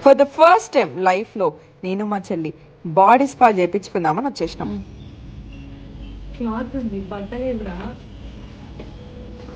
For the first time లైఫ్లో నేను మా చెల్లి బాడీ స్పా చేయించుకుందామని వచ్చేసినాం.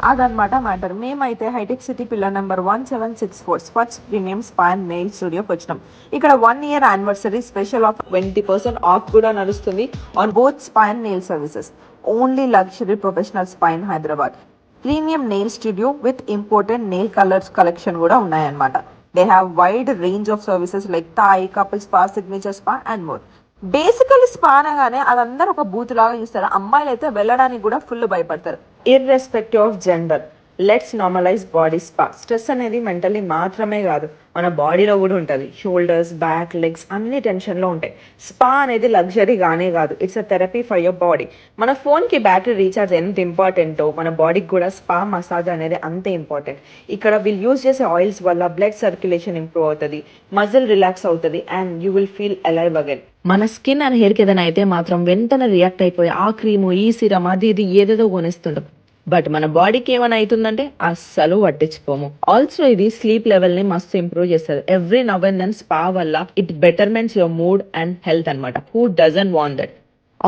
అదనమాట మ్యాటర్. మేమైతే హైటెక్ City pillar number 1764 Swach premium spa and nail స్టూడియోకి వచ్చినాం. ఇక్కడ 1 year anniversary special off 20% off కూడా నడుస్తుంది on both spa and nail services. Only luxury professional spa in Hyderabad. Premium nail studio with important nail colours collection కూడా ఉన్నాయన్నమాట. They have wide range of services like Thai, couple spa, signature spa and more. Basically spa అనగానే అదందరూ ఒక booth లాగా చూస్తారు. అమ్మాయిలు అయితే వెళ్ళడానికి కూడా ఫుల్ భయపడతారు. Irrespective of gender, let's normalise body spa. Stress అనేది మెంటల్లీ మాత్రమే కాదు, మన బాడీలో కూడా ఉంటుంది. షోల్డర్స్, బ్యాక్, లెగ్స్ అన్ని టెన్షన్లో ఉంటాయి. స్పా అనేది లగ్జరీ గానే కాదు, it's a therapy for your body. మన ఫోన్కి బ్యాటరీ రీఛార్జ్ ఎంత ఇంపార్టెంటో మన బాడీకి కూడా స్పా మసాజ్ అనేది అంతే ఇంపార్టెంట్. ఇక్కడ వీళ్ళు యూజ్ చేసే ఆయిల్స్ వల్ల బ్లడ్ సర్క్యులేషన్ ఇంప్రూవ్ అవుతుంది, మజిల్ రిలాక్స్ అవుతుంది and you will feel alive again. మన స్కిన్ అండ్ హెయిర్కి ఏదైనా అయితే మాత్రం వెంటనే రియాక్ట్ అయిపోయి ఆ క్రీము, ఈ సిరమ్, అది ఇది ఏదేదో కొనేస్తుంటాం. బట్ మన బాడీకి ఏమైనా అవుతుందంటే అస్సలు పట్టించుకోము. ఆల్సో ఇది స్లీప్ లెవెల్ ని మస్తు ఇంప్రూవ్ చేస్తుంది. Every now and then spa వల్ల it betterments your mood and health అనమాట. Who doesn't want that.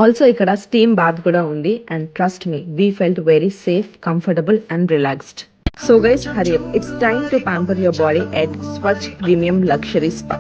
Also ఇక్కడ స్టీమ్ బాత్ కూడా ఉంది and trust me, we felt very safe, comfortable and relaxed. So guys, hurry up. It's time to pamper your body at Swatch Premium Luxury Spa.